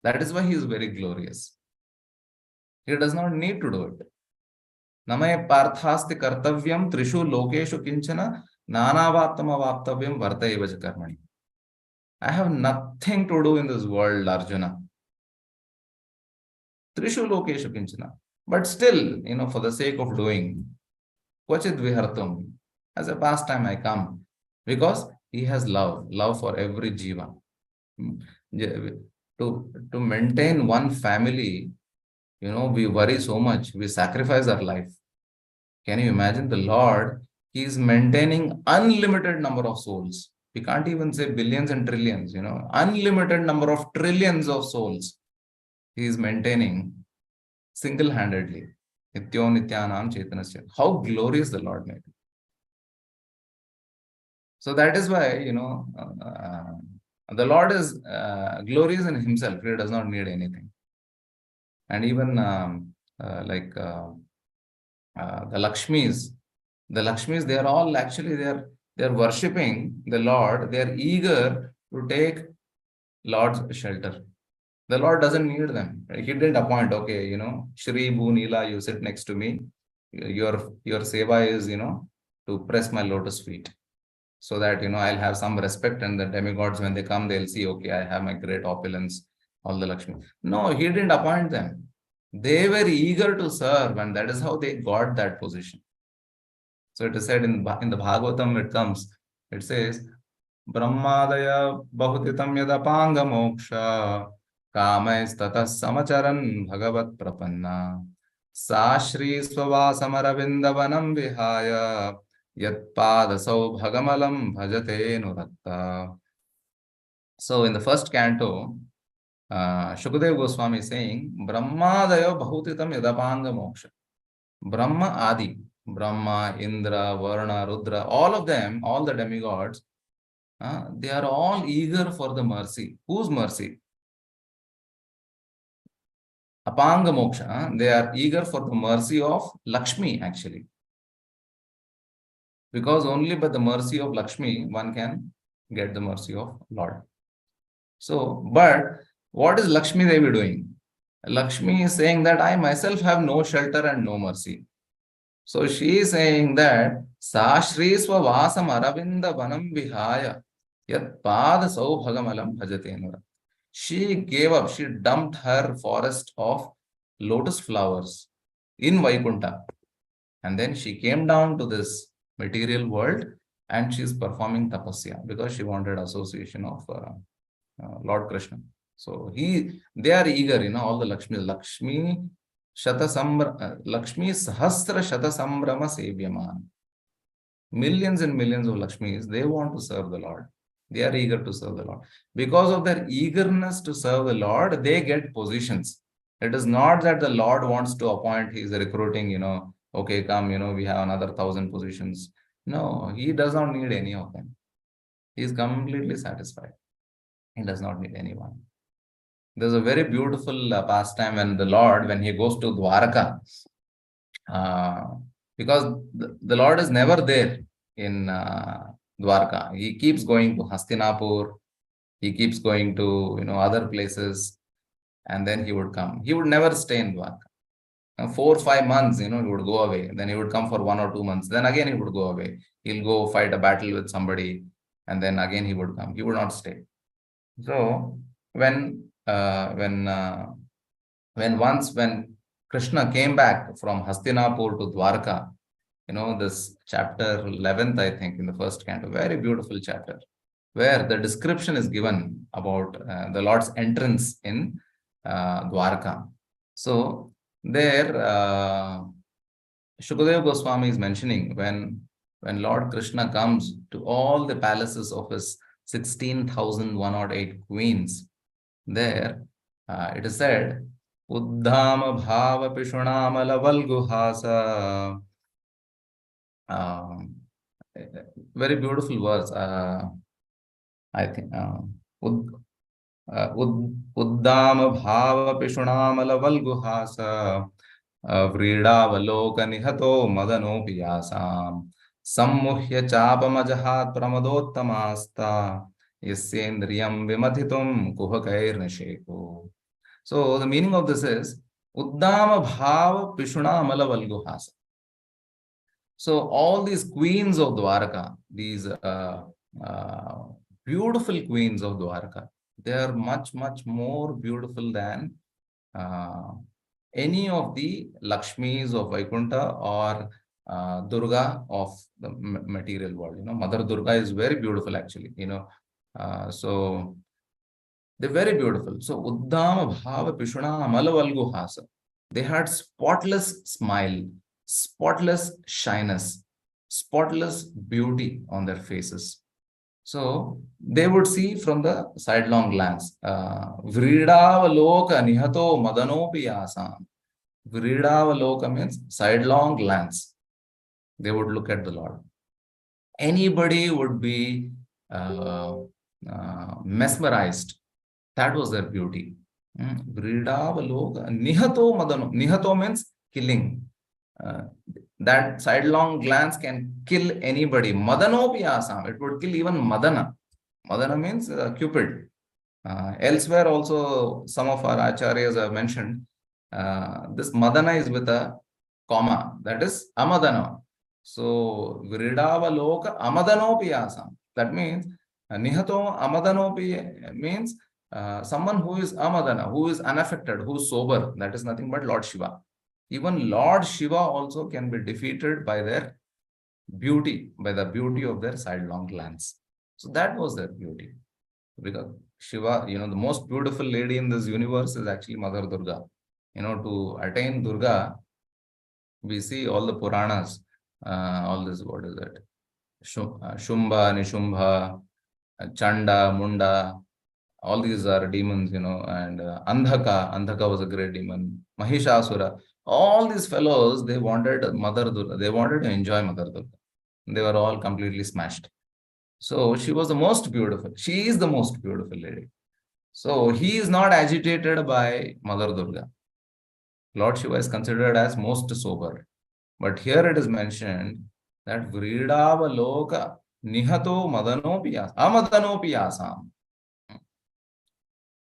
That is why he is very glorious. He does not need to do it. Namaye parthasti kartavyam trishu lokeshu kinchana nanavattama vaptavyam vartaiva karmani. I have nothing to do in this world, Arjuna. Trishu lokeshu kinchana. But still, for the sake of doing, kvachid vihartum, as a pastime I come, because he has love for every jiva. To maintain one family, we worry so much, we sacrifice our life. Can you imagine the Lord? He is maintaining unlimited number of souls. We can't even say billions and trillions, unlimited number of trillions of souls. He is maintaining single-handedly. Nityo nityanam chetanasya. How glorious the Lord may be. So that is why, the Lord is glorious in himself. He does not need anything. And even the Lakshmis, they are all actually, they are worshipping the Lord. They are eager to take Lord's shelter. The Lord doesn't need them. He didn't appoint, okay, Shri Bhunila, you sit next to me. Your seva is, to press my lotus feet, so that, I'll have some respect, and the demigods, when they come, they'll see, okay, I have my great opulence, all the Lakshmi. No, he didn't appoint them. They were eager to serve, and that is how they got that position. So it is said in the Bhagavatam, it says, Brahmadaya bahutitam yadapanga moksha kamais tatas samacharan bhagavat prapanna Sa Shri Swavasamaravindavanam Vihaya Yatpadasau Bhagamalam Bhajate Nurakta. So in the first canto, Shukadeva Goswami is saying, Brahmadaya Bhautitam Yadapanga Moksha. Brahma Adi, Brahma, Indra, Varuna, Rudra, all of them, all the demigods, they are all eager for the mercy. Whose mercy? Apanga Moksha. They are eager for the mercy of Lakshmi, actually. Because only by the mercy of Lakshmi, one can get the mercy of Lord. So, but what is Lakshmi Devi doing? Lakshmi is saying that I myself have no shelter and no mercy. So she is saying that Sa Shri Swavasam Aravinda Vanam Vihaya Yat Pad Saubhagamalam Bhajatenura. She gave up, she dumped her forest of lotus flowers in Vaikunta. And then she came down to this material world and she is performing tapasya because she wanted association of Lord Krishna. So they are eager, all the Lakshmi Lakshmi Sahasra Shata Sambrama Sevyaman. Millions and millions of Lakshmis, they want to serve the Lord. They are eager to serve the Lord. Because of their eagerness to serve the Lord, they get positions. It is not that the Lord wants to appoint, he is recruiting, okay, come, we have another 1,000 positions. No, he does not need any of them. He is completely satisfied. He does not need anyone. There's a very beautiful pastime when the Lord, when he goes to Dwaraka, because the Lord is never there in Dwaraka. He keeps going to Hastinapur, he keeps going to other places, and then he would come. He would never stay in Dwaraka. 4 or 5 months, he would go away. Then he would come for 1 or 2 months. Then again he would go away. He'll go fight a battle with somebody, and then again he would come. He would not stay. So when Krishna came back from Hastinapur to Dwaraka, this chapter 11th, I think, in the first canto, very beautiful chapter, where the description is given about the Lord's entrance in Dwaraka. So there, Shukadeva Goswami is mentioning when Lord Krishna comes to all the palaces of his 16,108 queens, there it is said, Uddhama Bhava Pishunamala Valguhasa. Very beautiful words. I think Uddhama Bhava Pishunamala Valguhasa Vridavaloka Nihato Madano Piyasam Sammuhya Chapamajahat Pramadottamasta Yasendriyam Vimathitum Kuhakair Nasheko. So the meaning of this is Uddhama Bhava Pishunamala Valguhasa. So all these queens of Dwaraka, these beautiful queens of Dwaraka, they are much, much more beautiful than any of the Lakshmis of Vaikunta or Durga of the material world. Mother Durga is very beautiful actually, so they're very beautiful. So Uddhama Bhava Pishuna Malavalgu Hasa. They had spotless smile, spotless shyness, spotless beauty on their faces. So they would see from the sidelong glance. Vridavaloka nihato madanopi yasam. Vridavaloka means sidelong glance. They would look at the Lord. Anybody would be mesmerized. That was their beauty. Vridavaloka nihato madano. Nihato means killing. That sidelong glance can kill anybody. Madanopi asam. It would kill even Madana. Madana means Cupid. Elsewhere also, some of our acharyas have mentioned this Madana is with a comma. That is Amadana. So Vridavaloka Amadanopi asam. That means Nihato Amadanopi means someone who is Amadana, who is unaffected, who is sober. That is nothing but Lord Shiva. Even Lord Shiva also can be defeated by their beauty, by the beauty of their sidelong glance. So that was their beauty. Because Shiva, the most beautiful lady in this universe is actually Mother Durga. To attain Durga, We see all the Puranas, all this, what is that? Shumba, Nishumbha, Chanda, Munda, all these are demons, and Andhaka was a great demon, Mahishasura, all these fellows, they wanted Mother Durga, they wanted to enjoy Mother Durga. They were all completely smashed. So she was the most beautiful. She is the most beautiful lady. So he is not agitated by Mother Durga. Lord Shiva is considered as most sober. But here it is mentioned that Vridavaloka Nihato Madanopiyas, Amadanopiyasam.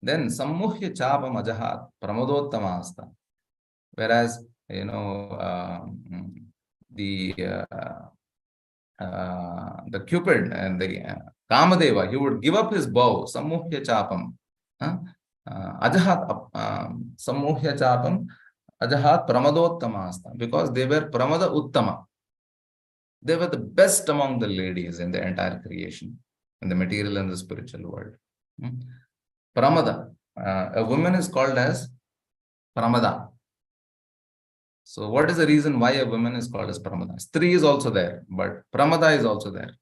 Then Sammuhya Chapa Majahat Pramodottamasta. Whereas, the Cupid and the Kamadeva, he would give up his bow, Sammuhya Chapam. Ajahat Sammuhya Chapam Ajahat Pramadottamasta, because they were Pramada Uttama. They were the best among the ladies in the entire creation, in the material and the spiritual world. Pramada. A woman is called as Pramada. So what is the reason why a woman is called as Pramada? Stri is also there, but Pramada is also there.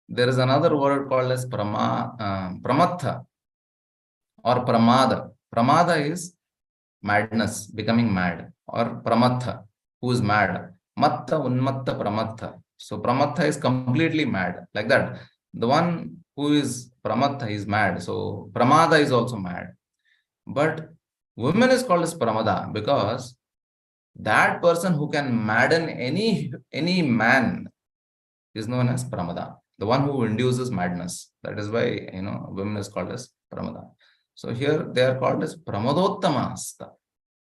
There is another word called as Pramatha or Pramada. Pramada is madness, becoming mad, or Pramatha, who is mad. Matta, Unmatta, Pramatha. So Pramatha is completely mad, like that. The one who is Pramatha is mad. So Pramada is also mad. But woman is called as Pramada because that person who can madden any man is known as Pramada. The one who induces madness. That is why, women is called as Pramada. So here they are called as Pramadottamasta.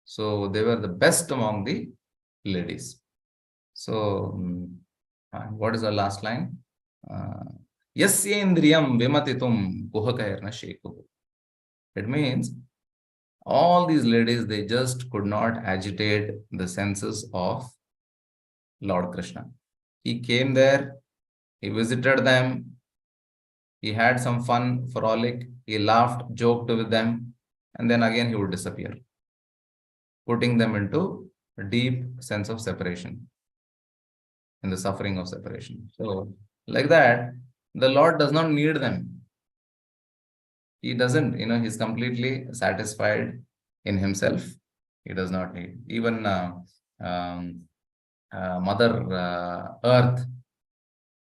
So they were the best among the ladies. So what is the last line? Yasyendriyam vimatitum kuhakairna shekuhu. It means all these ladies, they just could not agitate the senses of Lord Krishna. He came there, he visited them, he had some fun, frolic, he laughed, joked with them, and then again he would disappear, putting them into a deep sense of separation, in the suffering of separation. So, like that, the Lord does not need them. He doesn't, he's completely satisfied in himself. He does not need. Even Mother Earth,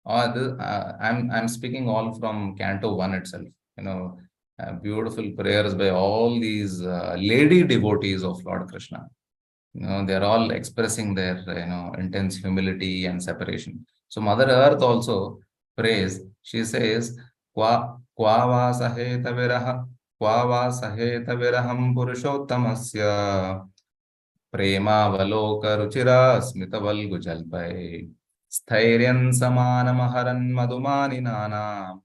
I'm speaking all from Canto 1 itself. Beautiful prayers by all these lady devotees of Lord Krishna. They're all expressing their, intense humility and separation. So Mother Earth also prays. She says, Kwa saheta viraham purushottamasya prema valoka ruchira smita valgu jalpai sthairyan samanamaharan madhumani nana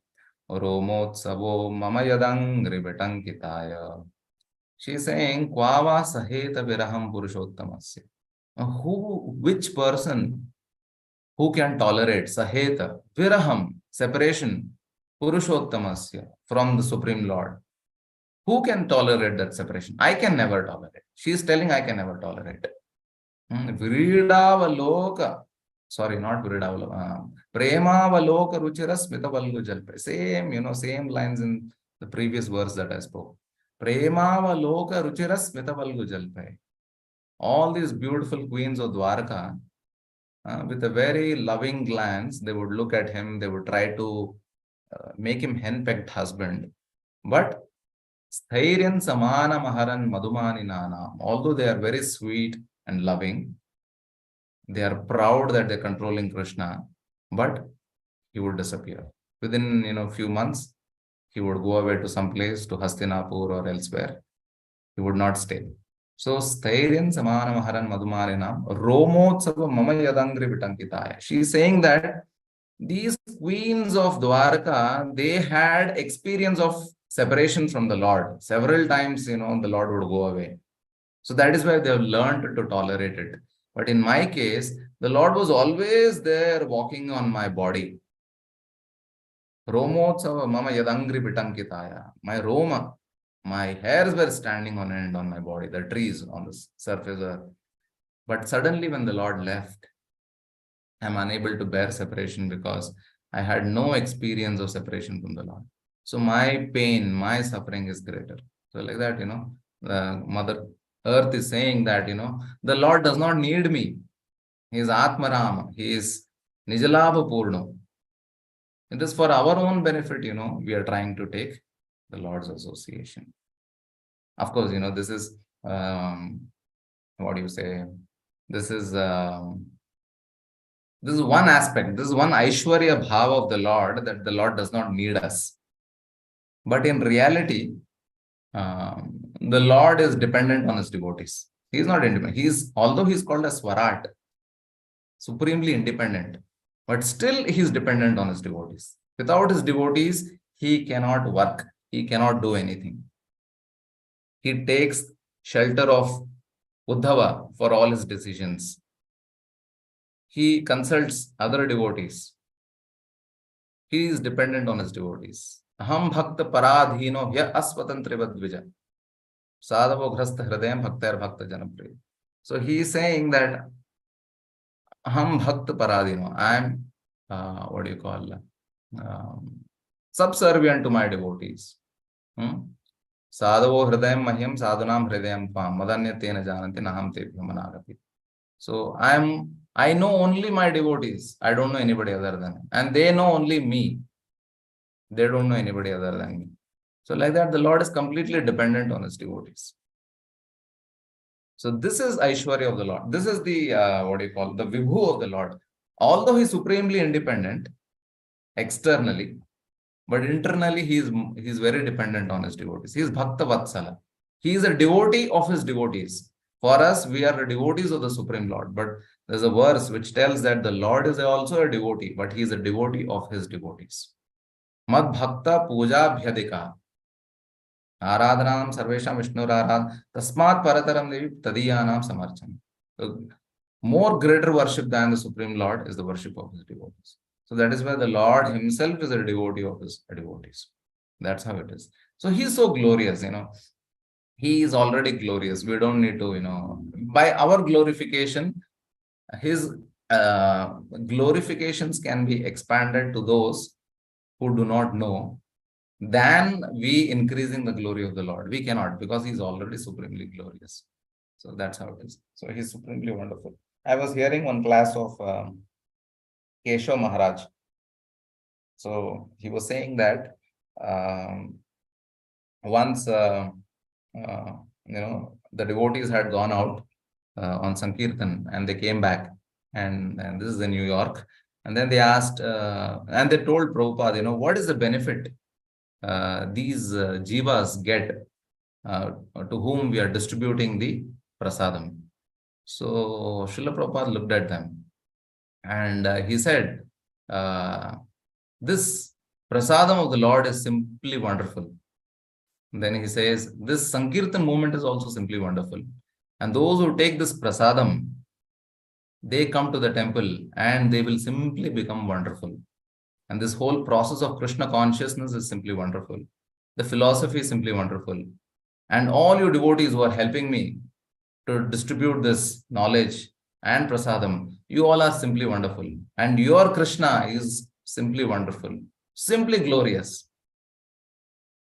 romotsavo mama yadangri vetankitaya. She is saying, Kvava saheta viraham purushottamasya. Which person who can tolerate saheta viraham, separation, purushottamasya, from the Supreme Lord? Who can tolerate that separation? I can never tolerate. She is telling I can never tolerate. Viridavaloka. Sorry, not Viridavaloka. Premavaloka ruchira smita valgu jalpai. Same, same lines in the previous verse that I spoke. Premavaloka ruchira smita valgu jalpai. All these beautiful queens of Dwaraka, with a very loving glance, they would look at him, they would try to make him henpecked husband. But Sthairyan samana maharan madhumani nana, although they are very sweet and loving, they are proud that they're controlling Krishna, but he would disappear. Within few months, he would go away to some place, to Hastinapur or elsewhere. He would not stay. So, Sthairyan samana maharan madhumarinam romotsava mama yadangri vitankitaya. She is saying that these queens of Dwaraka, they had experience of separation from the Lord. Several times, the Lord would go away. So that is why they have learned to tolerate it. But in my case, the Lord was always there walking on my body. Romotsava mama yadangri vitankitaya. My Roma, my hairs were standing on end on my body, the trees on the surface. But suddenly when the Lord left, I'm unable to bear separation because I had no experience of separation from the Lord. So my pain, my suffering is greater. So like that, Mother Earth is saying that, the Lord does not need me. He is Atmarama. He is Nijalabha Purno. It is for our own benefit, we are trying to take the Lord's association. Of course, this is, what do you say? This is one aspect. This is one Aishwarya Bhava of the Lord, that the Lord does not need us. But in reality, the Lord is dependent on his devotees. He is not independent. Although he is called as Swarat, supremely independent, but still he is dependent on his devotees. Without his devotees, he cannot work. He cannot do anything. He takes shelter of Uddhava for all his decisions. He consults other devotees. He is dependent on his devotees. Aham bhakta paradhino hya asvatantrivad dvija. Sadhavo grhasta hridayam bhaktair bhakta janapriya. So he is saying that aham bhakta paradhino. I am, subservient to my devotees. Sadhavo hridayam mahyam sadhunam hridayam pam madanyatena jananti naham tebhyo managati. So I know only my devotees. I don't know anybody other than them. And they know only me. They don't know anybody other than me. So like that, the Lord is completely dependent on his devotees. So this is Aishwarya of the Lord. This is the, the Vibhu of the Lord. Although he is supremely independent externally, but internally he is very dependent on his devotees. He is Bhakta Vatsala. He is a devotee of his devotees. For us, we are the devotees of the Supreme Lord. But there's a verse which tells that the Lord is also a devotee, but he is a devotee of his devotees. Mad Bhakta Puja Bhyadika. Aradhanam Sarvesham Vishnu Arad Tasmat Parataram Devi Tadiyanam Samarcham. So, more greater worship than the Supreme Lord is the worship of his devotees. So that is why the Lord himself is a devotee of his devotees. That's how it is. So he is so glorious, He is already glorious. We don't need to, by our glorification, his glorifications can be expanded to those who do not know. Than we increasing the glory of the Lord. We cannot, because he is already supremely glorious. So that's how it is. So he is supremely wonderful. I was hearing one class of Keshav Maharaj. So he was saying that once the devotees had gone out on Sankirtan and they came back, and this is in New York, and then they asked and they told Prabhupada, what is the benefit these jivas get to whom we are distributing the prasadam. So Srila Prabhupada looked at them and he said, this prasadam of the Lord is simply wonderful. And then he says, this Sankirtan movement is also simply wonderful. And those who take this prasadam, they come to the temple and they will simply become wonderful. And this whole process of Krishna consciousness is simply wonderful. The philosophy is simply wonderful. And all you devotees who are helping me to distribute this knowledge and prasadam, you all are simply wonderful. And your Krishna is simply wonderful, simply glorious.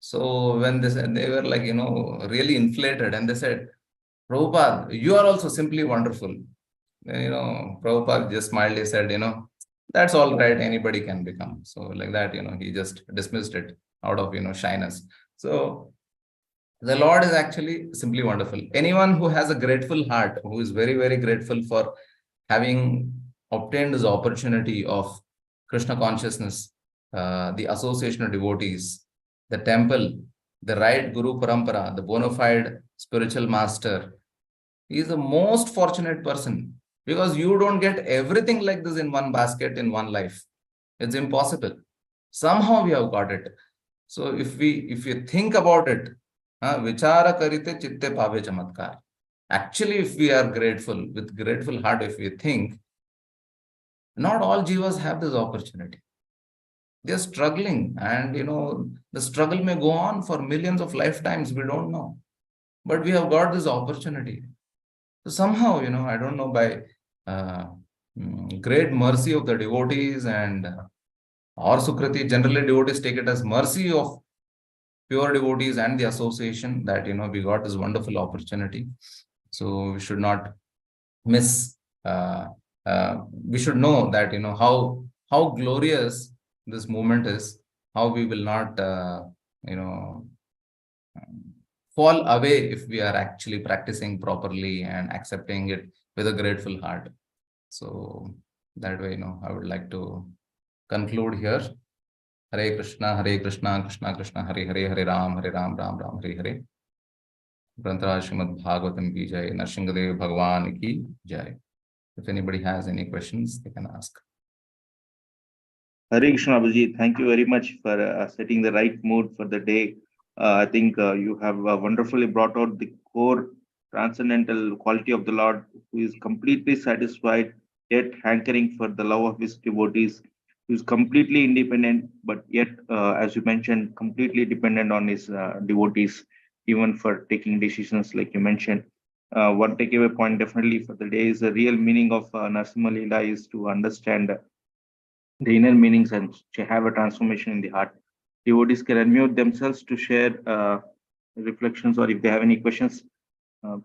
So when they were like, really inflated, and they said, Prabhupada, you are also simply wonderful. Prabhupada just mildly said, that's all right, anybody can become. So like that, he just dismissed it out of, shyness. So the Lord is actually simply wonderful. Anyone who has a grateful heart, who is very, very grateful for having obtained this opportunity of Krishna consciousness, the association of devotees, the temple, the right Guru Parampara, the bona fide spiritual master, he is the most fortunate person. Because you don't get everything like this in one basket in one life. It's impossible. Somehow we have got it. So if you think about it, vichara karite chitte pave chamatkar. Actually, if we are grateful, with grateful heart, if we think, not all jivas have this opportunity. They are struggling, and the struggle may go on for millions of lifetimes. We don't know. But we have got this opportunity. So somehow, I don't know, by great mercy of the devotees and or Sukriti, generally devotees take it as mercy of pure devotees and the association that, we got this wonderful opportunity. So we should not miss, we should know that, how glorious this movement is, how we will not, fall away if we are actually practicing properly and accepting it with a grateful heart. So that way, I would like to conclude here. Hare Krishna, Krishna Krishna, Hare Hare, Hare Ram, Ram Ram, Hare Hare. Granthara Srimad Bhagavatam ki jai, Narsinghadev Bhagwan ki jai. If anybody has any questions, they can ask. Hare Krishna, Abhijit. Thank you very much for setting the right mood for the day. I think you have wonderfully brought out the core transcendental quality of the Lord, who is completely satisfied, yet hankering for the love of his devotees, who is completely independent, but yet, as you mentioned, completely dependent on his devotees, even for taking decisions, like you mentioned. One takeaway point definitely for the day is the real meaning of Narasimha Leela is to understand the inner meanings and to have a transformation in the heart. Devotees can unmute themselves to share reflections, or if they have any questions,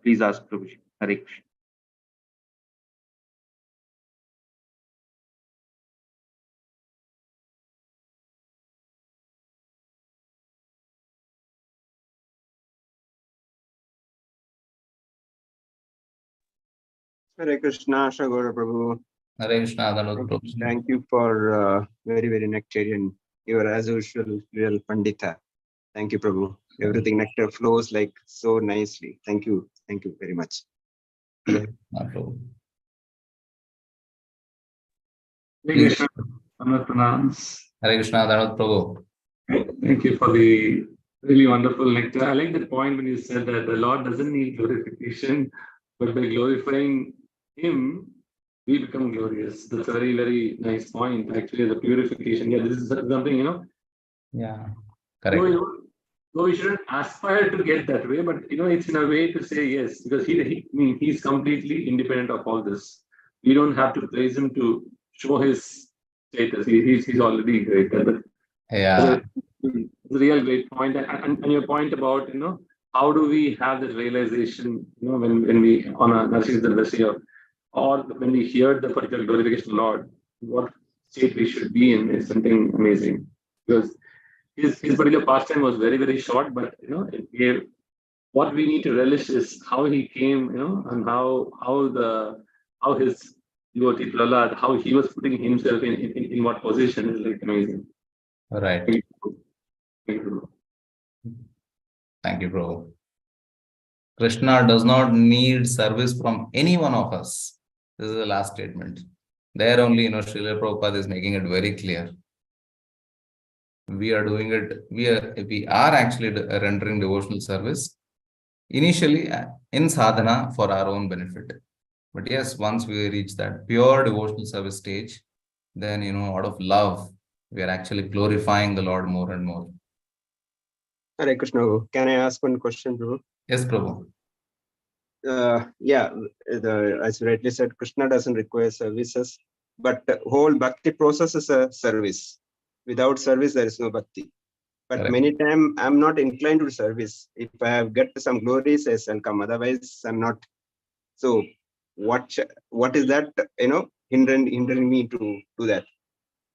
please ask Prabhuji. Hare Krishna. Hare Krishna, Gaura Prabhu. Hare Krishna, Thank you for very, very nectarian. You are, as usual, real Pandita. Thank you, Prabhu. Everything nectar flows like so nicely. Thank you. Thank you very much. Hare Krishna, Prabhu. Thank you for the really wonderful nectar. I like that point when you said that the Lord doesn't need glorification, but by glorifying Him, we become glorious. That's a very, very nice point. Actually, the purification. Yeah, this is something, Yeah, correct. So we shouldn't aspire to get that way, but it's in a way to say yes, because he's completely independent of all this. We don't have to praise him to show his status. He's already great. But yeah, it's a real great point. And your point about how do we have that realization, when we on a Narsinga or when we hear the particular glorification Lord, what state we should be in is something amazing. Because his particular pastime was very, very short, but it gave what we need to relish is how he came, and how his devotee Prahlad, how he was putting himself in what position is like amazing. right. Thank you. Thank you, bro. Krishna does not need service from any one of us. This is the last statement. There only, Srila Prabhupada is making it very clear. We are doing it, we are actually rendering devotional service initially in sadhana for our own benefit. But yes, once we reach that pure devotional service stage, then, out of love, we are actually glorifying the Lord more and more. Hare Krishna. Can I ask one question, Prabhu? Yes, Prabhu. Yeah, as you rightly said, Krishna doesn't require services, but the whole bhakti process is a service. Without service, there is no bhakti. But Correct. many times I'm not inclined to service. If I have get some glories, yes, I'll come. Otherwise, I'm not. So, what is that? Hindering me to do that.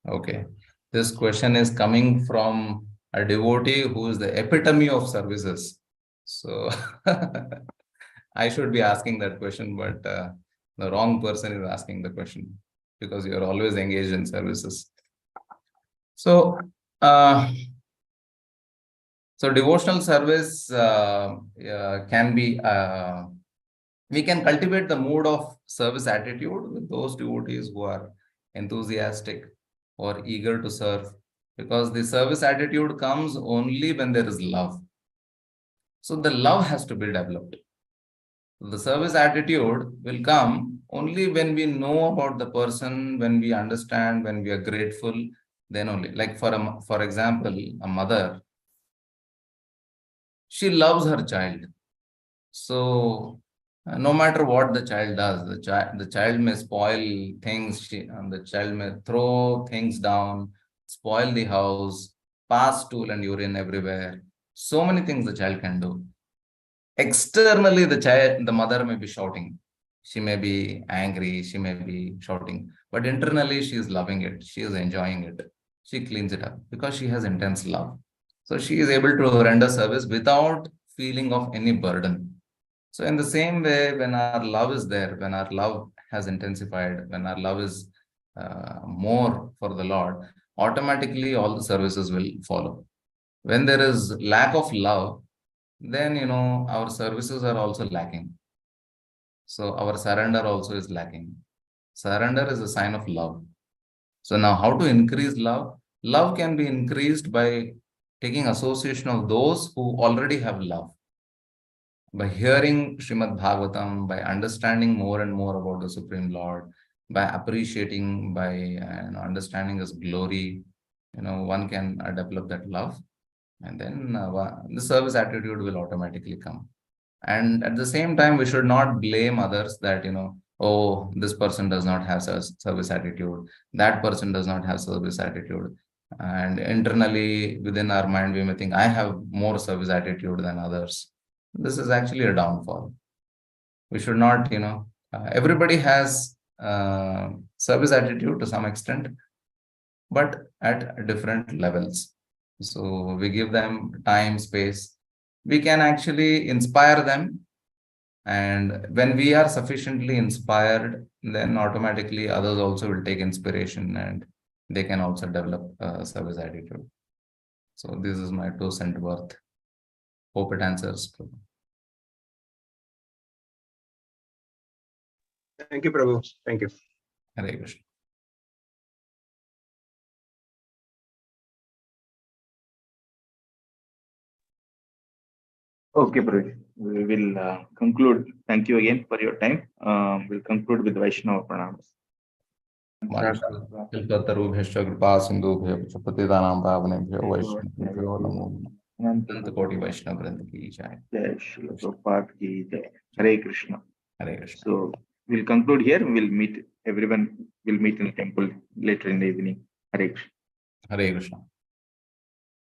Okay. This question is coming from a devotee who is the epitome of services. So I should be asking that question, but the wrong person is asking the question because you are always engaged in services. So, devotional service can be, we can cultivate the mood of service attitude with those devotees who are enthusiastic or eager to serve, because the service attitude comes only when there is love. So the love has to be developed. The service attitude will come only when we know about the person, when we understand, when we are grateful, then only. Like for example, a mother, she loves her child. So No matter what the child does, the child may spoil things, the child may throw things down, spoil the house, pass stool and urine everywhere. So many things the child can do. Externally, the mother may be shouting. She may be angry, she may be shouting, but internally she is loving it, she is enjoying it. She cleans it up because she has intense love. So she is able to render service without feeling of any burden. So in the same way, when our love is there, when our love has intensified, when our love is more for the Lord, automatically all the services will follow. When there is lack of love, then our services are also lacking. So our surrender also is lacking. Surrender is a sign of love. So now how to increase love? Love can be increased by taking association of those who already have love. By hearing Srimad Bhagavatam, by understanding more and more about the Supreme Lord, by appreciating, by understanding His glory, one can develop that love, and then the service attitude will automatically come. And at the same time, we should not blame others that, oh, this person does not have service attitude, that person does not have service attitude. And internally, within our mind, we may think, I have more service attitude than others. This is actually a downfall. We should not, everybody has service attitude to some extent, but at different levels. So we give them time, space. We can actually inspire them. And when we are sufficiently inspired, then automatically others also will take inspiration and they can also develop service attitude. So this is my 2 cents worth. Hope it answers. Thank you, Prabhu. Thank you. Hare Krishna. Okay, Prabhu. We will conclude. Thank you again for your time. We'll conclude with Vaishnava Pranamas. कल्पतरुभ्यश्च कृपा सिंधुभ्यो पतितानां पावनेभ्यो वैष्णवेभ्यो नमो नमः। अनंत कोटि वैष्णव वृंद की जय। Jai Shri Prabhupada ki jai. Hare Krishna. Hare Krishna. So we'll conclude here. We'll meet everyone. We'll meet in the temple later in the evening. Hare Krishna. Hare Krishna.